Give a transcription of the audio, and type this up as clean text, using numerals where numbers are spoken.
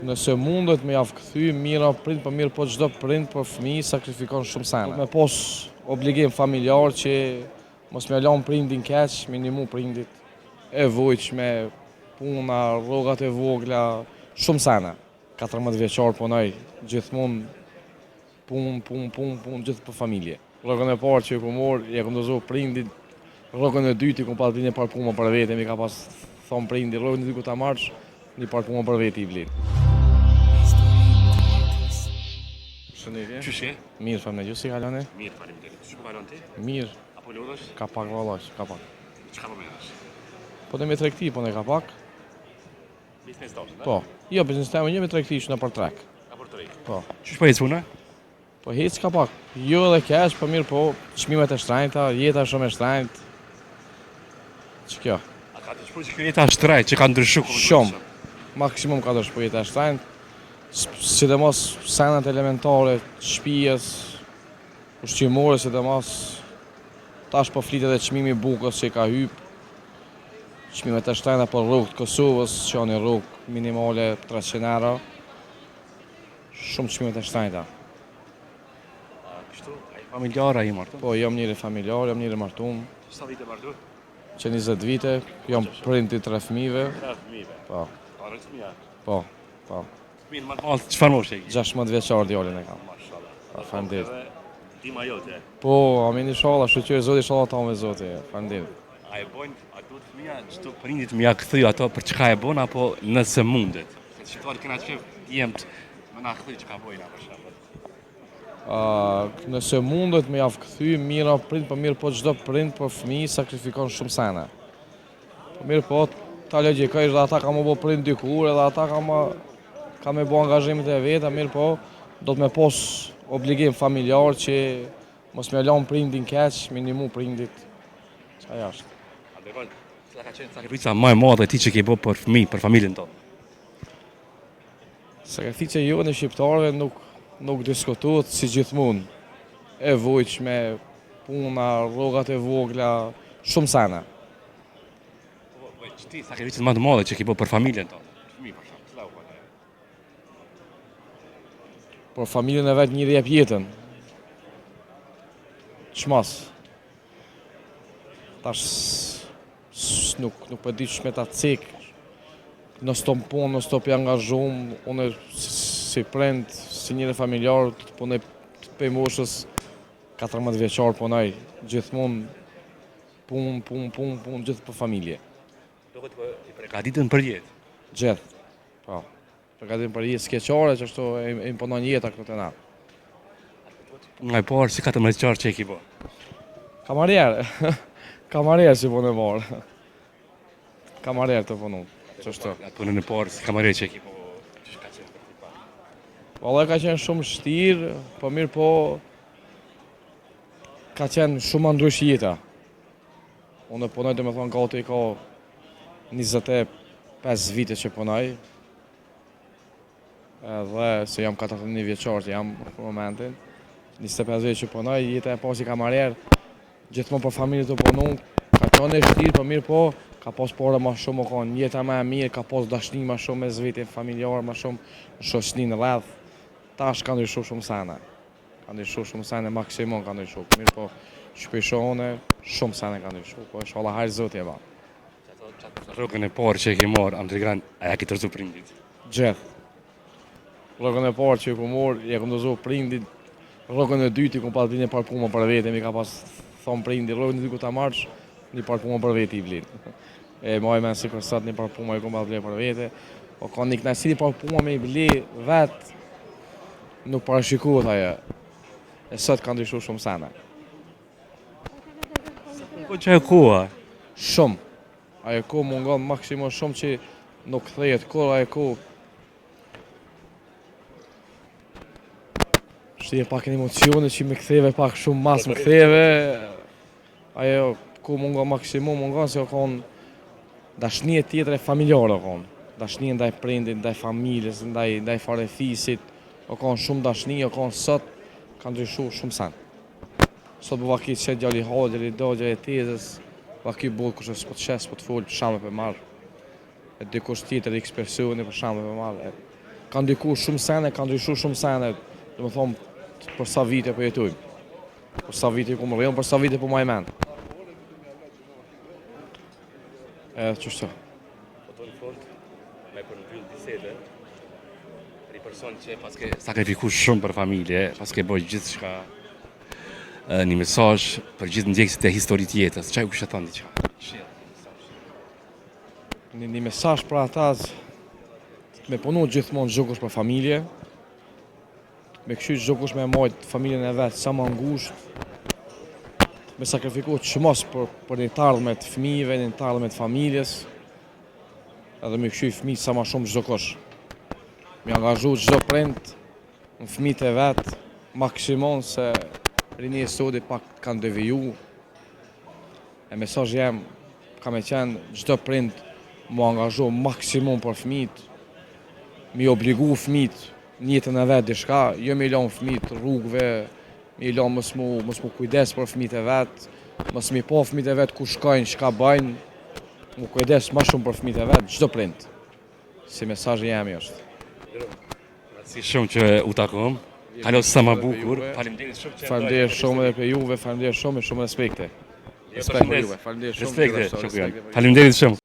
Nëse mundet me javë këthy, mira prind për mirë, po çdo prind për fëmijë sakrifikon shumë sene. Me pos obligim familjar që mos me lënë prindin keq, minimu prindit e vujqme, puna, rrogat e vogla, shumë sene. 14 vjeçar punoj, gjithmonë punë, gjithë për familje. Rrogën e parë që e ku morë, e ku ndozohë prindit, rrogën e dytë i ku pas blinë një parë punë për vete, mi ka pas thonë prindi, rrogën e dytë ku ta marrësh, një parë punë për vete i blinë. Qysh je? Mirë, familje, ju si kaloni? Mirë, faleminderit. Çu po kalon ti? Mirë, Apo lodhesh? ka pak vallash, ka pak. Çka po merresh? Po dhe me tregti, po ne ka pak. Biznes tosh, da? Po, jo, biznes tema një me tregti që në për trek. Apo trik. Po, Qysh po ec puna? po hiç ka pak. Jo edhe keq, po mirë, po çmimet e shtrenjta, jeta shumë e shtrenjtë. Ç'kjo? A ka të shpoj që kjo jeta është shtrenjtë, që ka ndryshuar kuptoj. Shumë. Maksimum ka dëshpoj jeta e shtrenjtë. Sidomos senat elementare, shtëpies, ushqimore, sidomos tash po flitet edhe çmimi i bukës që ka hyp. Çmimet e shtrenjta për rrugët Kosovës, që janë rrugë minimale 300 euro. Shumë çmimet e shtrenjta. Kështu, ai familjar ai marrë. Po, jam njëri familjar, jam njëri martum, Sa vite marrë? që 20 vite, jam prind i 3 fëmijëve. 3 fëmijëve. Po, Parë fëmija. po, po. Fëmijën më të madh çfarë moshë ke? 16 vjeçar djalin e kam. Mashallah. Faleminderit. Dima jote. Po, amin inshallah, shqyqyr zoti, inshallah ta me zoti. Faleminderit. A e bojnë, a duhet fëmija çdo prindit më ja kthy ato për çka e bën apo nëse mundet? Se situatë kena çef djemt më na kthy çka bojnë për shembull. Nëse mundet me javë këthy, mira prind për mirë, po çdo prind për fëmijë sakrifikon shumë sene. Po mirë, po ta logjikoj edhe ata ka më bo prind dikur, edhe ata ka me bo angazhimet e veta, mirë po do të me pos obligim familjar që mos me lënë prindin keq, minimu prindit. Qa jashtë. Anderon, cila ka qenë sakrifica më e madhe ti që ke bë për fëmijë, për familjen tonë? Sakrifica jo në shqiptarëve nuk diskutohet si gjithmonë. E vujqme, puna, rrogat e vogla, shumë sene. Po, ti sakrificën më të madhe që ke bë për familjen tonë? Fëmijë për shembull, cila u bën? Por familjen e vetë njëri jep jetën. Çmas. Tash nuk po di ç'me ta cek. Në stop punë, në stop i angazhum, unë si prind, si njëri familjar, të punoj për moshës 14 vjeçar punoj, gjithmonë punë, gjithë për familje. Duhet të i përgatiten për jetë. Gjithë, po. Përgatim për jetë skeqare, që ashtu e imponon jeta këtu të na. Nga e parë, si 14 vjeçar që e ki bë? Kamarier, kamarier si punë e parë. Kamarier të punu, që ashtu. Atë punën e parë, si kamare që e ki bë? Ç'është ka qenë për ti pa? Valla ka qenë shumë shtirë, po mirë po ka qenë shumë ndrysh jeta. Unë punoj dhe me thonë gati ka 25 vite që punoj. Edhe se jam 41 vjeçar që jam në momentin. 25 vite që punoj, jeta e pas si kamarier, gjithmonë për familje të punu, ka qenë e shtirë, po mirë po, ka pas pore ma shumë, ka një jeta ma e mirë, ka pas dashni ma shumë me zvetin familjar, ma shumë shoqni në rreth. Tash ka ndryshu shumë sene. Ka ndryshu shumë sene, maksimum ka ndryshu. Mirë po, shpeshone, shumë sene ka ndryshu, po inshallah hajrë zoti e ba. Rrugën e parë që e ki marrë, am të gran, a ja ki tërzu prindit? Gjithë. Rrugën e parë që e ku morë, e ku ndozohë prindit, rrugën e dytë i ku pas blinë një parë punë për vete, mi ka pas thonë prindi, rrugën e dytë ku ta marrësh, një parë punë për vete i blinë. E maj me si kur sot një parë punë i ku pas blinë për vete, o ka një knasi një parë punë me i blinë vetë, nuk parashikohet ajo. E sot ka ndryshu shumë sene. Po që e koha? Shumë. Ajo ko mungon maksimum shumë që nuk kthehet kur ajo ko. Shtje pak në emocione që më ktheve pak shumë mas më ktheve. Ajo ko mungon maksimum mungon se o kon dashnie tjetër e familjare o kon. Dashnie ndaj prindit, ndaj familjes, ndaj farefisit. O kon shumë dashni, o kon sot ka ndryshu shumë sen. Sot bu vaki që djali hall, djali do, djali tezës, vaki bull kështë s'po të shes, s'po të folë, për shamë për marrë. E dikush tjetër ekspresioni për shamë për marrë. ka ndikuar shumë sene, ka ndryshuar shumë sene, do të thonë për sa vite po jetojmë. Për sa vite ku më rrijon, për sa vite po më mend. Çështë. Po në fund, me për mbyll bisedën, për i person që paske sakrifikuar shumë për familje, paske bërë gjithçka, një mesazh për gjithë ndjekësit e historisë të jetës, çfarë kush e thon diçka? Një mesazh për ata me punu gjithmonë zgjokush për familje, me këshy zgjokush me majt familjen e vet sa më ngushtë, me sakrifikuar çmos për një të ardhme të fëmijëve, një të ardhme të familjes, edhe me këshy fëmijë sa më shumë çdo kush. Me angazhu çdo prind në fëmijët e vet, maksimon se rinia e sodi pak kanë deviju. E mesazhi jem ka me qenë çdo prind mu angazhu maksimum për fëmijët, mi obligu fëmijët në jetën e vet diçka, jo me lënë fëmijët rrugëve, me lënë mos mu kujdes për fëmijët e vet, mos mi po fëmijët e vet ku shkojnë, çka bëjnë, mu kujdes më shumë për fëmijët e vet, çdo prind. Si mesazhi jemi është. Si shumë që u takojmë. Kalo sa më bukur. Faleminderit shumë që Faleminderit shumë edhe për juve, faleminderit shumë me shumë respekte. Respekt për juve, faleminderit shumë. Respekte, Faleminderit shumë.